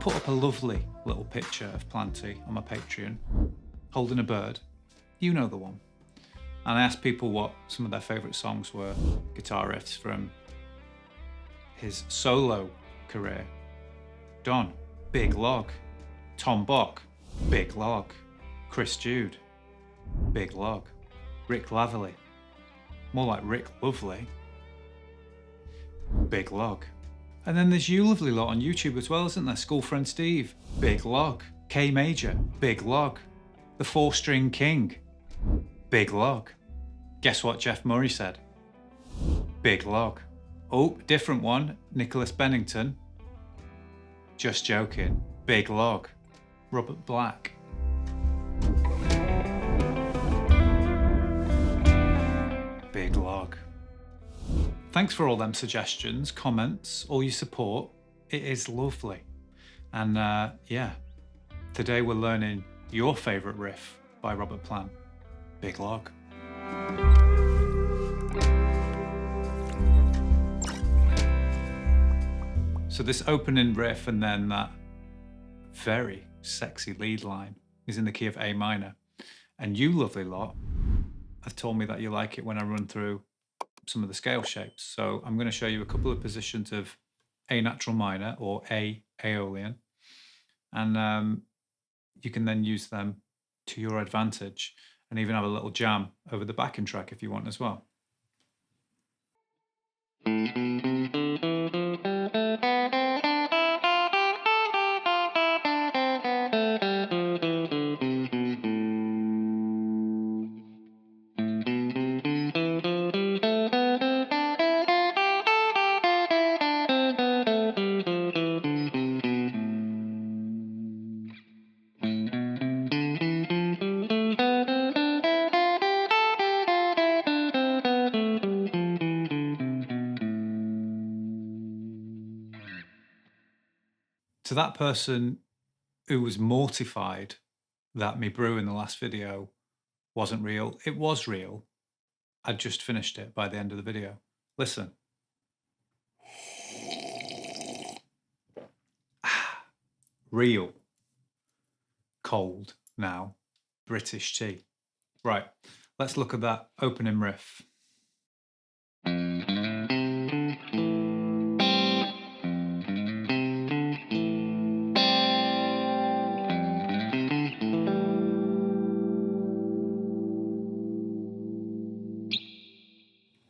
put up a lovely little picture of Planty on my Patreon, holding a bird. You know the one. And I asked people what some of their favourite songs were, guitar riffs from his solo career. Don, Big Log. Tom Bock, Big Log. Chris Jude, Big Log. Rick Laverly, more like Rick Lovely, Big Log. And then there's You Lovely Lot on YouTube as well, isn't there? School Friend Steve, Big Log. K Major, Big Log. The 4-String King, Big Log. Guess what Jeff Murray said? Big Log. Oh, different one, Nicholas Bennington. Just joking, Big Log. Robert Black. Big Log. Thanks for all them suggestions, comments, all your support. It is lovely. And yeah, today we're learning your favourite riff by Robert Plant, Big Log. So this opening riff and then that very sexy lead line is in the key of A minor. And You Lovely Lot have told me that you like it when I run through some of the scale shapes. So I'm going to show you a couple of positions of A natural minor or A Aeolian. And you can then use them to your advantage and even have a little jam over the backing track if you want as well. To that person who was mortified that me brew in the last video wasn't real, it was real. I'd just finished it by the end of the video. Listen. Real. Cold now. British tea. Right, let's look at that opening riff.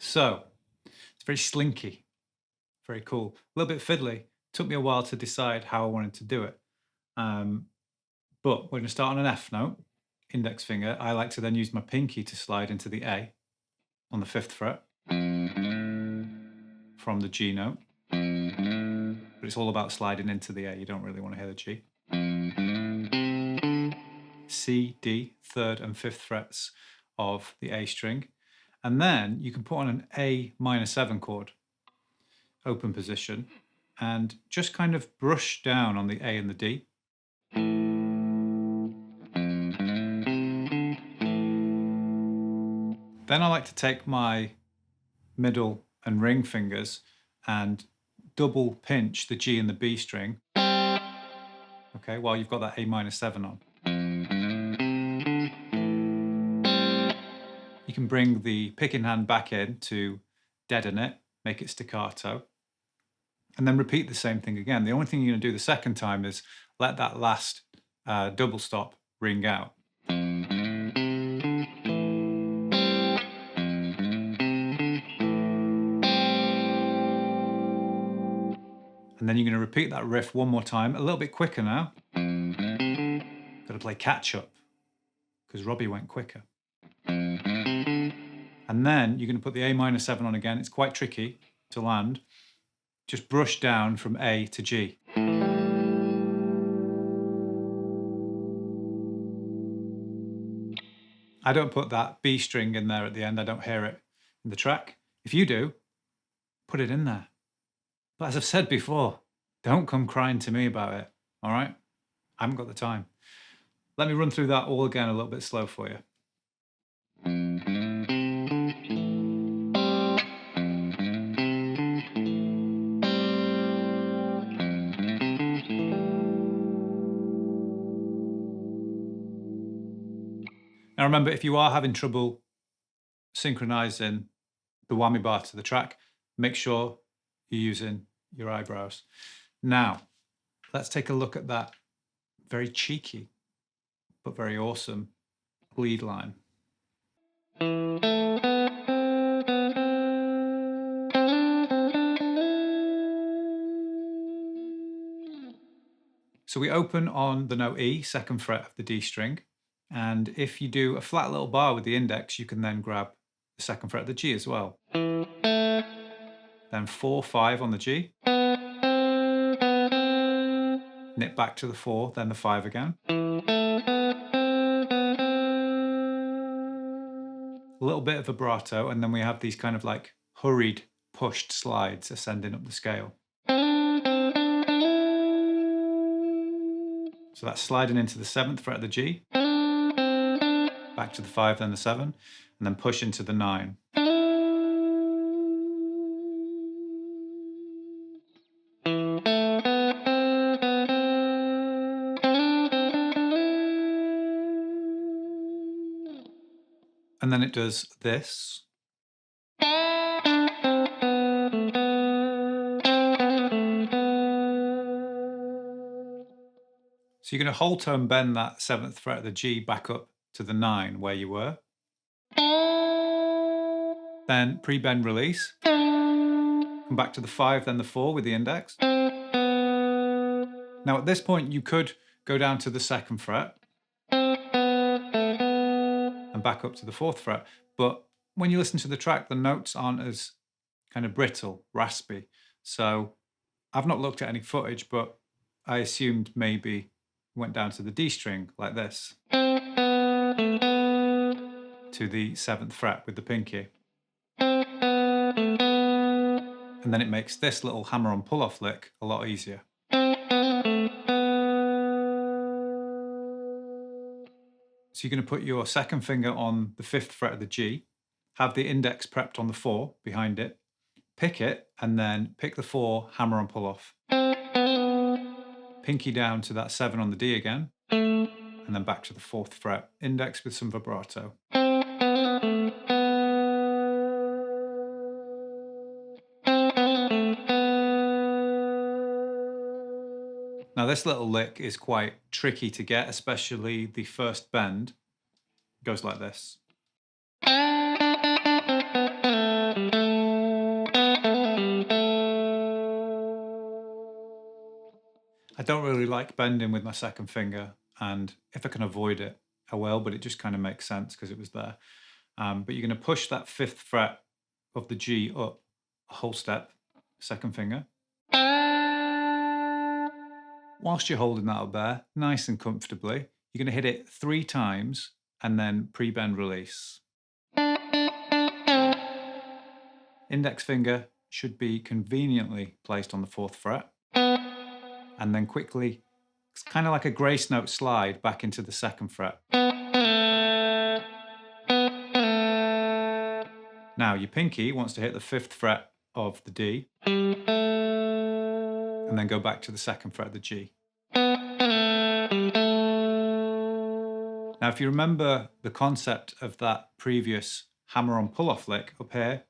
So, it's very slinky, very cool, a little bit fiddly. Took me a while to decide how I wanted to do it. But we're going to start on an F note, index finger. I like to then use my pinky to slide into the A on the 5th fret from the G note. But it's all about sliding into the A. You don't really want to hear the G. C, D, 3rd and 5th frets of the A string. And then you can put on an A minor 7 chord, open position, and just kind of brush down on the A and the D. Then I like to take my middle and ring fingers and double pinch the G and the B string, okay, while you've got that A minor 7 on. You can bring the picking hand back in to deaden it, make it staccato, and then repeat the same thing again. The only thing you're going to do the second time is let that last double stop ring out. And then you're going to repeat that riff one more time, a little bit quicker now. Got to play catch up, because Robbie went quicker. And then you're going to put the A minor 7 on again. It's quite tricky to land. Just brush down from A to G. I don't put that B string in there at the end. I don't hear it in the track. If you do, put it in there. But as I've said before, don't come crying to me about it, all right? I haven't got the time. Let me run through that all again a little bit slow for you. Now remember, if you are having trouble synchronizing the whammy bar to the track, make sure you're using your eyebrows. Now, let's take a look at that very cheeky but very awesome lead line. So we open on the note E, 2nd fret of the D string. And if you do a flat little bar with the index, you can then grab the 2nd fret of the G as well. Then 4, 5 on the G. Knit back to the 4, then the 5 again. A little bit of vibrato, and then we have these kind of like hurried, pushed slides ascending up the scale. So that's sliding into the 7th fret of the G, back to the 5, then the 7, and then push into the 9. And then it does this. So you're going to whole tone bend that 7th fret of the G back up to the 9 where you were. Then pre-bend release. Come back to the 5, then the 4 with the index. Now at this point you could go down to the 2nd fret and back up to the 4th fret, but when you listen to the track, the notes aren't as kind of brittle, raspy. So I've not looked at any footage, but I assumed maybe went down to the D string like this, to the 7th fret with the pinky. And then it makes this little hammer-on pull-off lick a lot easier. So you're going to put your 2nd finger on the 5th fret of the G, have the index prepped on the 4 behind it, pick it, and then pick the 4, hammer-on pull-off. Pinky down to that 7 on the D again, and then back to the 4th fret, index with some vibrato. Now this little lick is quite tricky to get, especially the first bend. It goes like this. I don't really like bending with my 2nd finger, and if I can avoid it, I will, but it just kind of makes sense because it was there. But you're going to push that 5th fret of the G up a whole step, 2nd finger. Whilst you're holding that up there, nice and comfortably, you're going to hit it 3 times and then pre-bend release. Index finger should be conveniently placed on the 4th fret, and then quickly, it's kind of like a grace note slide back into the 2nd fret. Now your pinky wants to hit the 5th fret of the D, and then go back to the 2nd fret of the G. Now if you remember the concept of that previous hammer-on pull-off lick up here,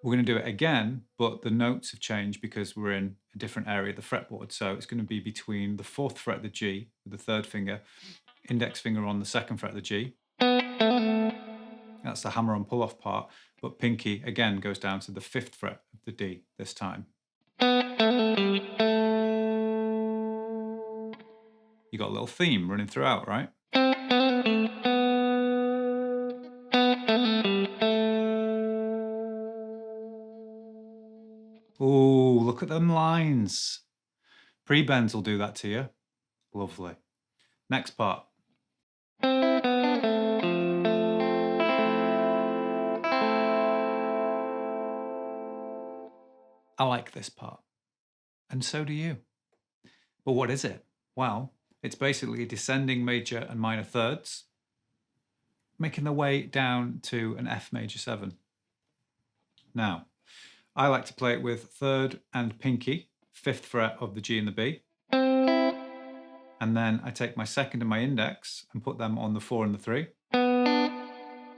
we're going to do it again, but the notes have changed because we're in a different area of the fretboard. So it's going to be between the 4th fret of the G with the 3rd finger, index finger on the 2nd fret of the G. That's the hammer-on pull-off part, but pinky again goes down to the 5th fret of the D this time. You got a little theme running throughout, right? Oh, look at them lines. Pre-bends will do that to you. Lovely. Next part. I like this part, and so do you. But what is it? Well, it's basically descending major and minor thirds, making their way down to an F major 7. Now, I like to play it with 3rd and pinky, 5th fret of the G and the B, And then I take my second and my index and put them on the 4 and the 3.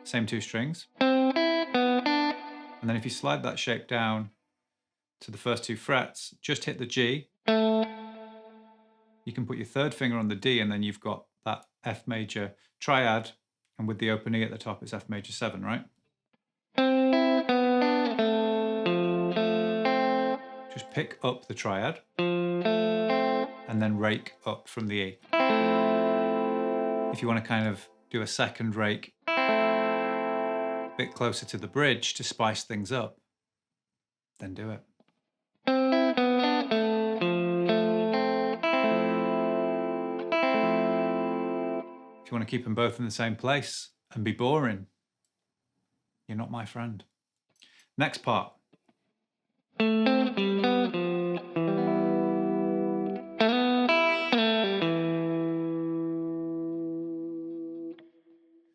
Same 2 strings. And then if you slide that shape down to the first 2 frets, just hit the G. You can put your third finger on the D, and then you've got that F major triad, and with the open E at the top, it's F major 7, right? Just pick up the triad, and then rake up from the E. If you want to kind of do a second rake a bit closer to the bridge to spice things up, then do it. If you want to keep them both in the same place and be boring, you're not my friend. Next part.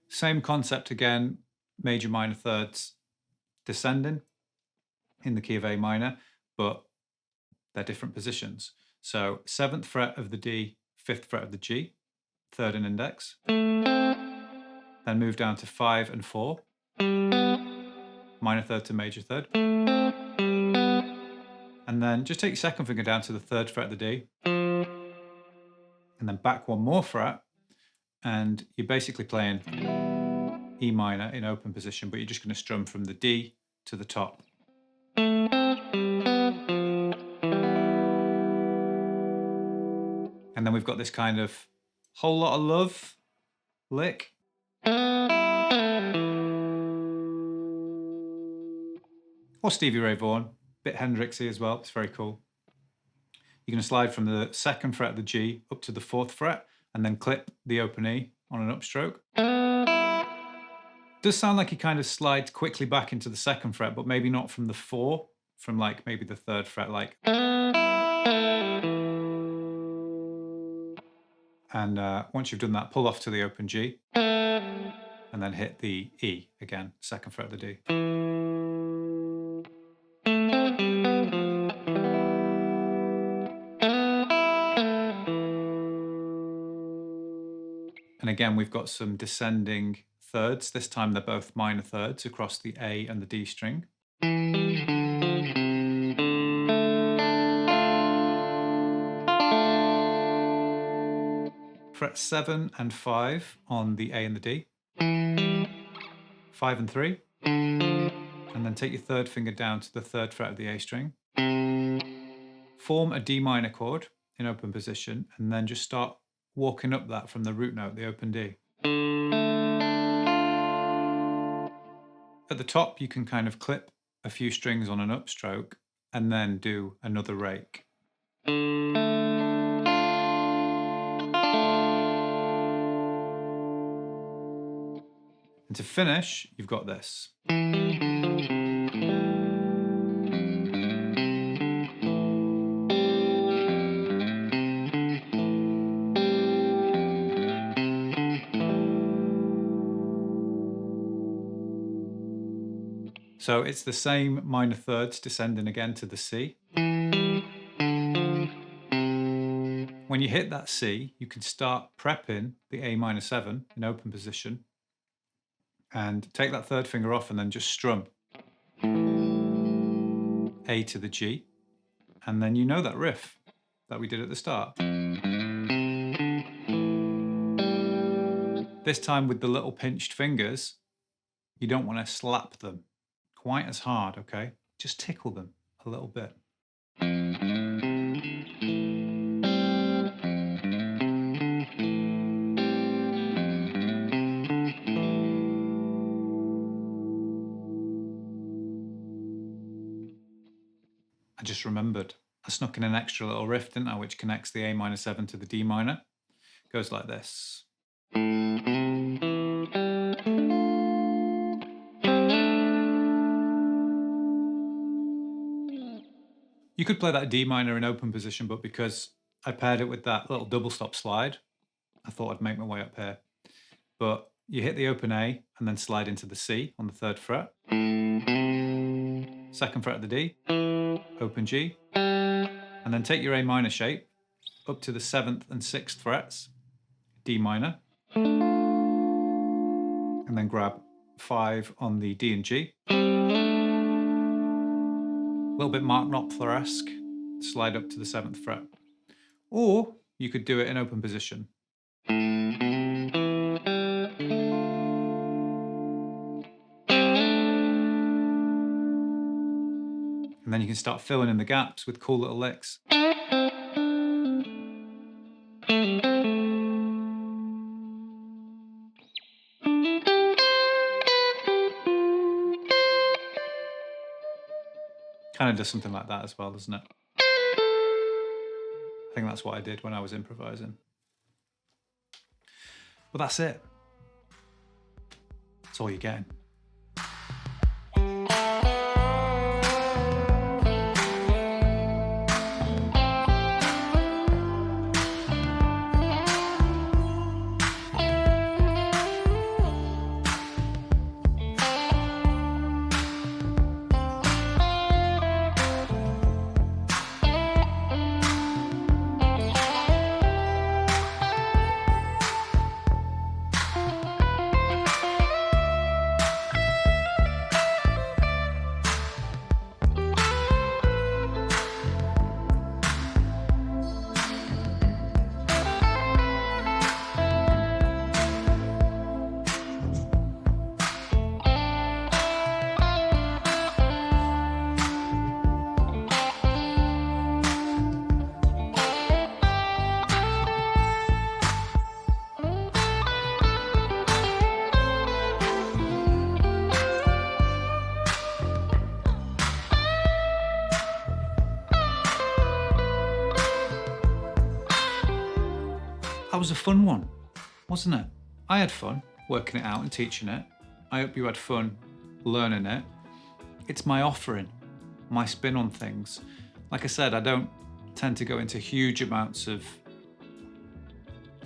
Same concept again, major minor thirds descending in the key of A minor, but they're different positions. So 7th fret of the D, 5th fret of the G, third and index. Then move down to 5 and 4, minor third to major third. And then just take your second finger down to the 3rd fret of the D, and then back 1 more fret, and you're basically playing E minor in open position, but you're just going to strum from the D to the top. And then we've got this kind of whole lot of love lick. Or Stevie Ray Vaughan, bit Hendrixy as well, it's very cool. You're going to slide from the 2nd fret of the G up to the 4th fret, and then clip the open E on an upstroke. Does sound like he kind of slides quickly back into the 2nd fret, but maybe not from the 4, from like maybe the 3rd fret, like. And once you've done that, pull off to the open G, and then hit the E again, 2nd fret of the D. And again, we've got some descending thirds. This time they're both minor thirds across the A and the D string. Fret 7 and 5 on the A and the D. 5 and 3. And then take your third finger down to the 3rd fret of the A string. Form a D minor chord in open position, and then just start walking up that from the root note, the open D. At the top, you can kind of clip a few strings on an upstroke and then do another rake. And to finish, you've got this. So it's the same minor thirds descending again to the C. When you hit that C, you can start prepping the A minor 7 in open position and take that third finger off and then just strum A to the G, and then you know that riff that we did at the start. This time with the little pinched fingers, you don't want to slap them quite as hard, okay? Just tickle them a little bit. I just remembered, I snuck in an extra little riff, didn't I, which connects the A minor 7 to the D minor. It goes like this. You could play that D minor in open position, but because I paired it with that little double stop slide, I thought I'd make my way up here. But you hit the open A and then slide into the C on the 3rd fret. 2nd fret of the D, open G, and then take your A minor shape, up to the 7th and 6th frets, D minor, and then grab 5 on the D and G. A little bit Mark Knopfler-esque, slide up to the 7th fret. Or you could do it in open position. And then you can start filling in the gaps with cool little licks. Kind of does something like that as well, doesn't it? I think that's what I did when I was improvising. But that's it. That's all you're getting. That was a fun one, wasn't it? I had fun working it out and teaching it. I hope you had fun learning it. It's my offering, my spin on things. Like I said, I don't tend to go into huge amounts of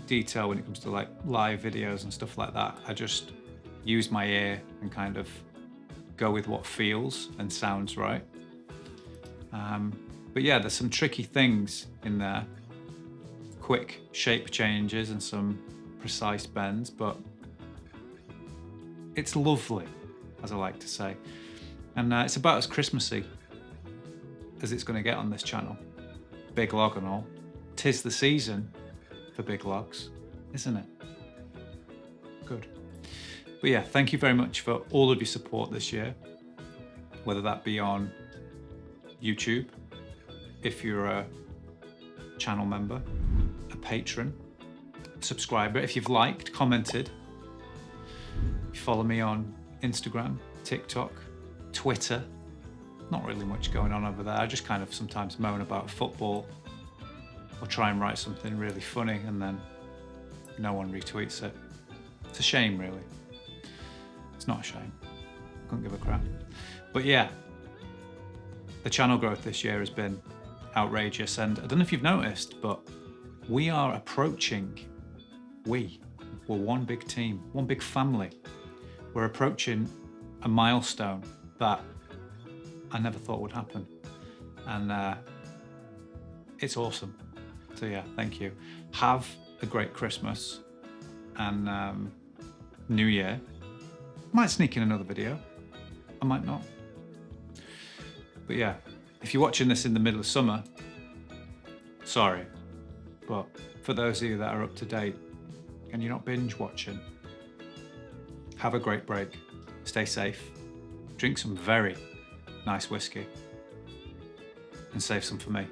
detail when it comes to like live videos and stuff like that. I just use my ear and kind of go with what feels and sounds right. But yeah, there's some tricky things in there. Quick shape changes and some precise bends, but it's lovely, as I like to say. And it's about as Christmassy as it's going to get on this channel. Big log and all. 'Tis the season for big logs, isn't it? Good. But yeah, thank you very much for all of your support this year, whether that be on YouTube, if you're a channel member, a patron, subscriber, if you've liked, commented, you follow me on Instagram, TikTok, Twitter. Not really much going on over there. I just kind of sometimes moan about football or try and write something really funny and then no one retweets it. It's a shame, really. It's not a shame. I couldn't give a crap. But yeah, the channel growth this year has been outrageous, and I don't know if you've noticed, but we are approaching, we're one big team, one big family. We're approaching a milestone that I never thought would happen, and it's awesome. So yeah, thank you. Have a great Christmas and New Year. Might sneak in another video, I might not. But yeah, if you're watching this in the middle of summer, sorry. But for those of you that are up to date and you're not binge watching, have a great break. Stay safe. Drink some very nice whiskey and save some for me.